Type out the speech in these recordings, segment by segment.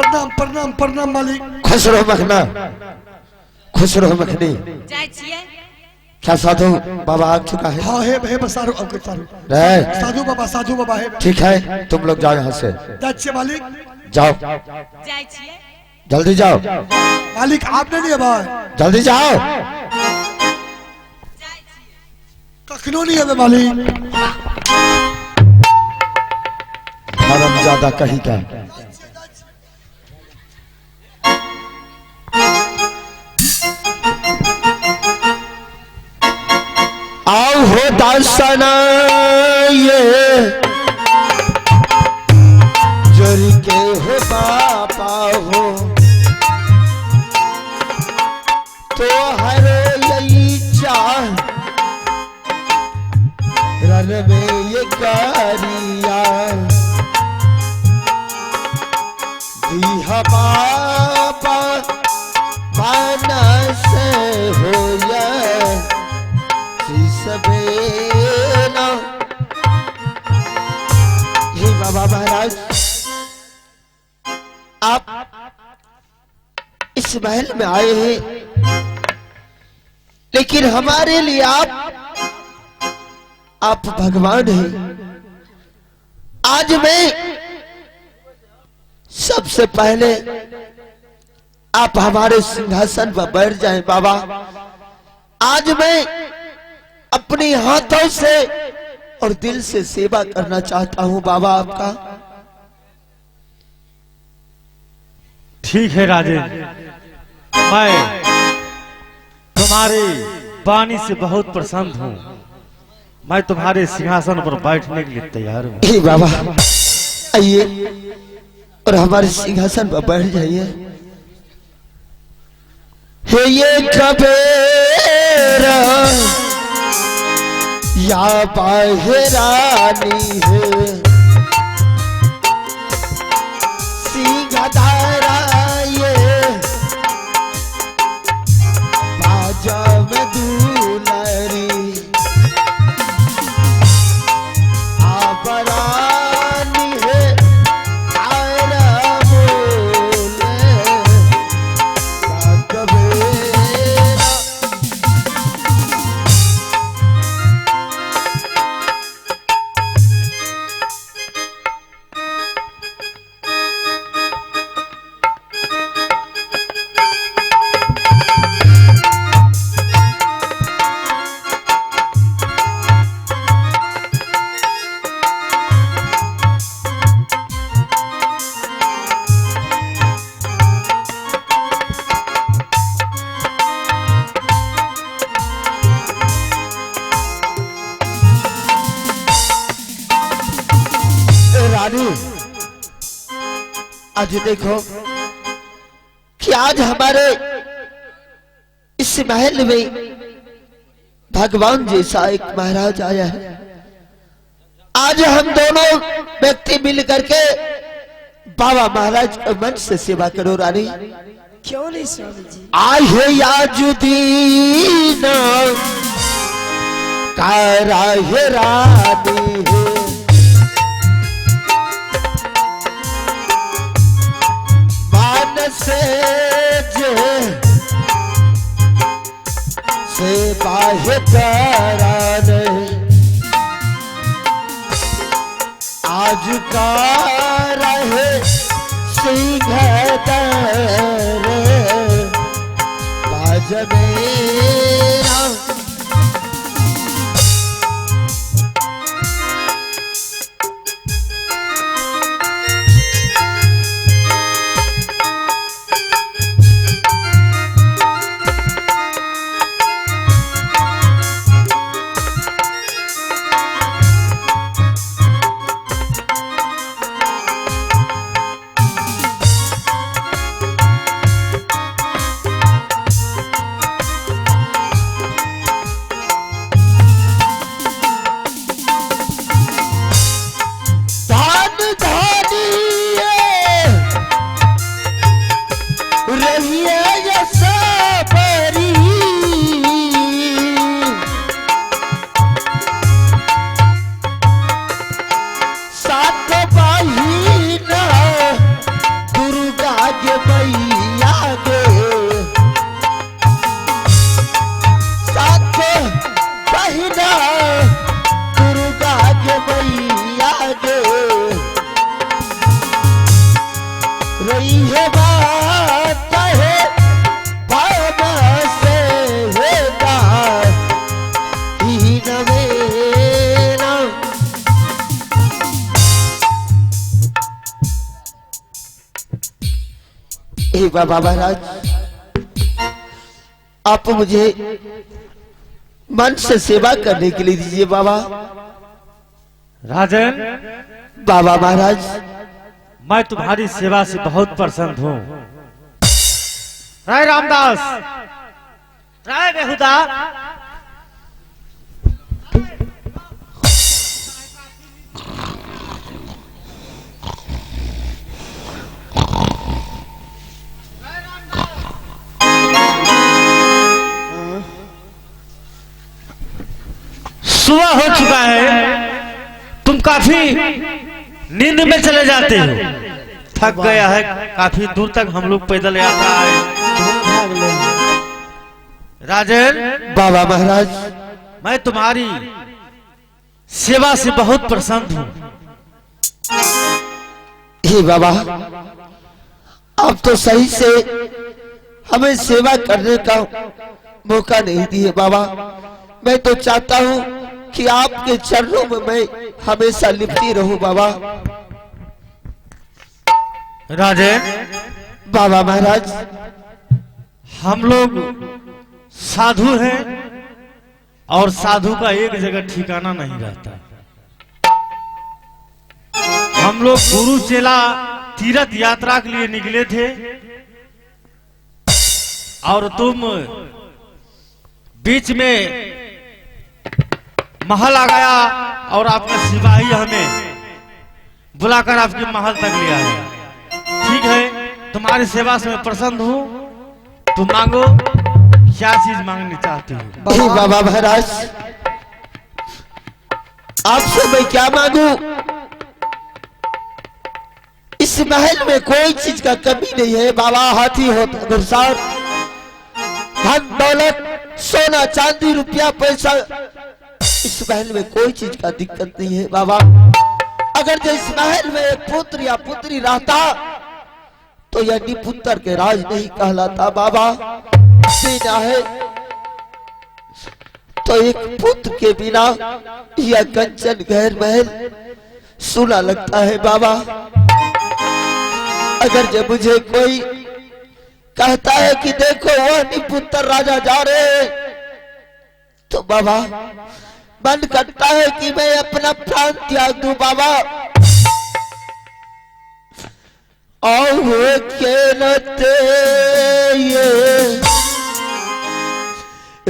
प्रणाम प्रणाम प्रणाम मालिक। खुश रहो मखना, खुश रहो मखनी। क्या साधु बाबा आ चुका है? हाँ है सारू साधु बाबा साधु बाबा है। ठीक है तुम लोग जाओ यहाँ से। मालिक जाओ जल्दी जाओ। मालिक आपने नहीं है, जल्दी जाओ। कखनो नहीं है मालिक। हरम ज्यादा कहीं का। आओ हो दासना ये जोरी के हो बापा हो तो हर यही चाह रन में ये कारिया दिहा बापा मानस हो या सबेना। हे बाबा महाराज आप इस महल में आए हैं, लेकिन हमारे लिए आप भगवान हैं। आज मैं सबसे पहले आप हमारे सिंहासन पर बैठ जाएं बाबा। आज मैं अपने हाथों से और दिल से सेवा करना चाहता हूं बाबा आपका। ठीक है राजेन, मैं तुम्हारी वाणी से बहुत प्रसन्न हूं। मैं तुम्हारे सिंहासन पर बैठने के लिए तैयार हूं। बाबा आइए और हमारे सिंहासन पर बैठ जाइए। हे ये कबेरा या बाहरानी है सिंहदारा ये बाजा में दुलारी आबरानी है आरा बोले कबेरा। आज देखो कि आज हमारे इस महल में भगवान जैसा एक महाराज आया है। आज हम दोनों व्यक्ति मिल करके बाबा महाराज के मन से सेवा करो रानी। क्यों नहीं स्वामी जी? आहे याजुदीन कारा है रानी है से बाहे कराने आज का रहे सिंहदारा बाज मेरा। हे बाबा महाराज, आप मुझे मन से सेवा करने के लिए दीजिए बाबा। राजन, बाबा महाराज, मैं तुम्हारी सेवा से बहुत प्रसन्न हूँ। राय रामदास, राय बेहुदा, सुबह हो चुका है, तुम काफी नींद में चले जाते हो। थक गया है, काफी दूर तक हम लोग पैदल यात्रा आए। राजन, बाबा महाराज, मैं तुम्हारी सेवा से बहुत प्रसन्न हूँ। हे बाबा, आप तो सही से हमें सेवा करने का मौका नहीं दिए बाबा। मैं तो चाहता हूँ कि आपके चरणों में मैं हमेशा लिपटी रहूं बाबा। राजन, बाबा महाराज, हम लोग साधु हैं और साधु का एक जगह ठिकाना नहीं रहता। हम लोग गुरु चेला तीर्थ यात्रा के लिए निकले थे और तुम बीच में महल आ गया और आपका सिपाही हमें बुलाकर आपके महल तक ले आया। ठीक है, तुम्हारी सेवा से मैं प्रसन्न हूँ। तुम मांगो, क्या चीज मांगनी चाहते हो? हे बाबा महाराज, आपसे मैं क्या मांगू? इस महल में कोई चीज का कमी नहीं है बाबा। हाथी होता घुड़सवार, धन दौलत, सोना चांदी रुपया पैसा, इस महल में कोई चीज का दिक्कत नहीं है बाबा। अगर जो इस महल में एक पुत्र या पुत्री रहता तो यह निपुत्र के राज नहीं कहलाता बाबा। बिना है तो एक पुत्र के बिना यह कंचन गैर महल सुना लगता है बाबा। अगर जब मुझे कोई कहता है कि देखो वह निपुत्र राजा जा रहे, तो बाबा मन करता है कि मैं अपना प्राण त्याग दूं बाबा। और खेलते ये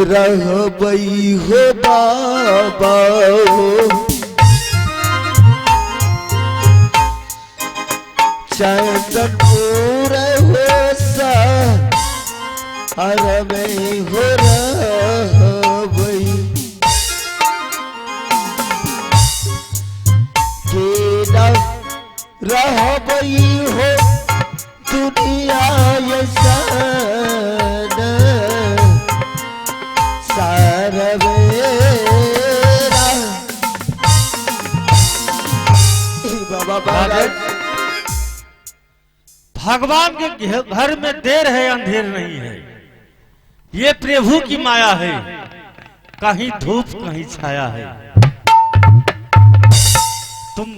रहबई हो बाबा, चंदनपुर हो सा हर में हो रहबई, रहबई हो दुनिया ये सारवेरा। बाबा महाराज, भगवान के घर में देर है अंधेर नहीं है। ये प्रभु की माया है, कहीं धूप कहीं छाया है। तुम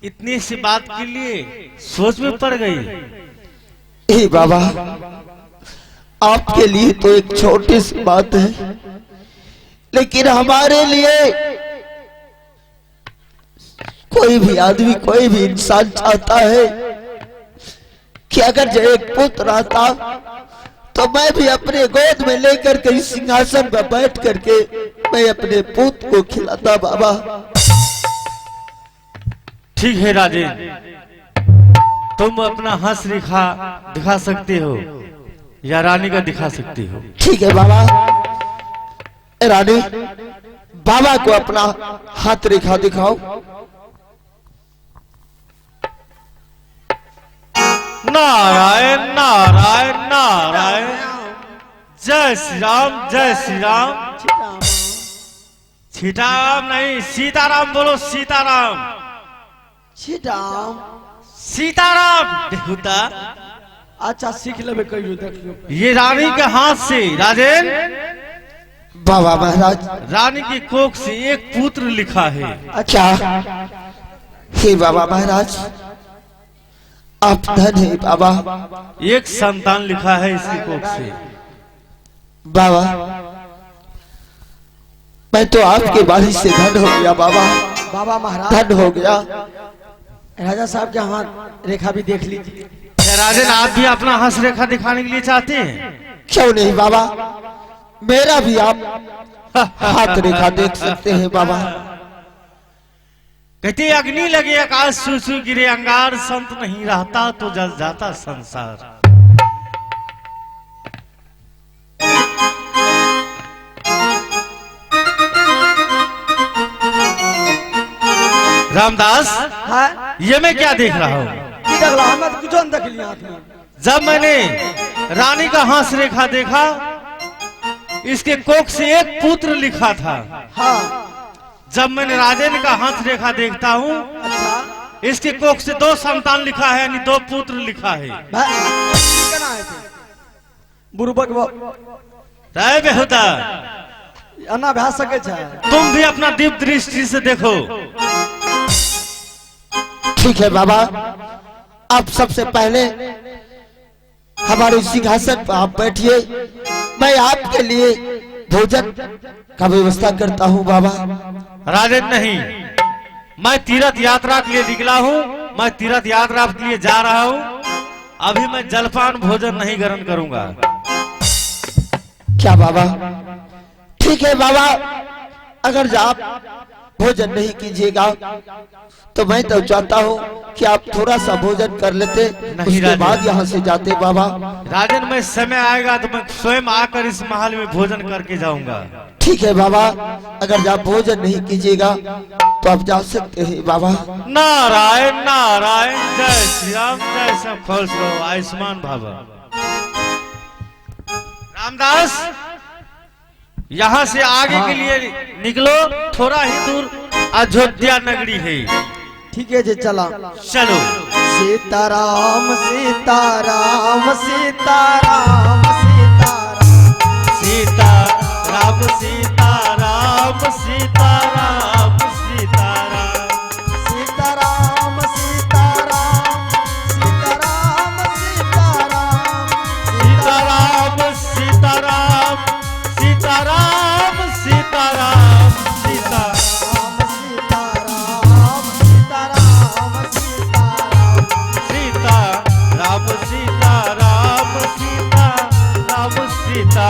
इतनी सी बात के लिए सोच में पड़ गई। हे बाबा, आपके लिए तो एक छोटी सी बात है, लेकिन हमारे लिए कोई भी आदमी, कोई भी इंसान चाहता है कि अगर जो एक पुत्र आता तो मैं भी अपने गोद में लेकर के इस सिंहासन पर बैठ करके मैं अपने पुत्र को खिलाता बाबा। ठीक है राजेन, तुम अपना हंस रेखा दिखा सकते हो या रानी का दिखा सकते हो। ठीक है बाबा। रानी, बाबा को अपना हाथ रेखा दिखाओ। नारायण नारायण नारायण, जय श्री राम जय श्री राम। सीताराम नहीं, सीताराम बोलो, सीताराम सीताराम। सीताराम। देवता, अच्छा सीख लेबे कहियो देखियो। ये रानी के हाथ से राजेन, बाबा महाराज, रानी की कोख से एक पुत्र लिखा है। अच्छा। हे बाबा महाराज, आप धन है बाबा। एक संतान लिखा है इसी कोख से। बाबा मैं तो आपके बारी से धन हो गया बाबा, बाबा महाराज धन हो गया। राजा साहब के हाथ रेखा भी देख लीजिए। क्या राजन आप भी अपना हंस रेखा दिखाने के लिए चाहते हैं? क्यों नहीं बाबा, मेरा भी आप हाथ रेखा देख सकते हैं बाबा। कहते अग्नि लगे आकाश सुसु गिरे अंगार, संत नहीं रहता तो जल जाता संसार। रामदास हाँ ये मैं क्या देख रहा हूँ? की देख रहा मैं कुछ देख लिया हाथ में। जब मैंने रानी का हंस रेखा देखा, इसके कोख से एक पुत्र लिखा था। हाँ जब मैंने राजन का हंस रेखा देखता हूँ, अच्छा इसके कोख से 2 संतान लिखा है, यानी 2 पुत्र लिखा है। केना है बुरबक तय बेहुदा अन्ना भा सके छै। तुम भी अपना दिव्य दृष्टि से देखो। ठीक है बाबा, आप सबसे पहले हमारे सिंहासन पर आप बैठिए, मैं आपके लिए भोजन का व्यवस्था करता हूँ बाबा। राजन नहीं, मैं तीर्थ यात्रा के लिए निकला हूँ, मैं तीर्थ यात्रा के लिए जा रहा हूँ। अभी मैं जलपान भोजन नहीं ग्रहण करूंगा। क्या बाबा? ठीक है बाबा, अगर आप भोजन नहीं कीजिएगा तो मैं तो चाहता हूँ कि आप थोड़ा सा भोजन कर लेते, उसके राजन। बाद यहाँ से जाते बाबा। राजन मैं समय आएगा तो मैं स्वयं आकर इस महल में भोजन करके जाऊंगा। ठीक है बाबा, अगर आप भोजन नहीं कीजिएगा तो आप जा सकते हैं बाबा। नारायण नारायण, जय श्री राम, जय सब खुश रहो, आयुष्मान भव। रामदास यहाँ से आगे के लिए निकलो, थोड़ा ही दूर अयोध्या नगरी है। ठीक है जी चला। चलो। सीताराम सीताराम सीताराम सीताराम सीता राम सीता राम सीता राम सीता राम सीताराम सीताराम सीताराम सीताराम सीताराम सीताराम सीताराम सीताराम सीता सीता राम सीता राम सीता राम सीता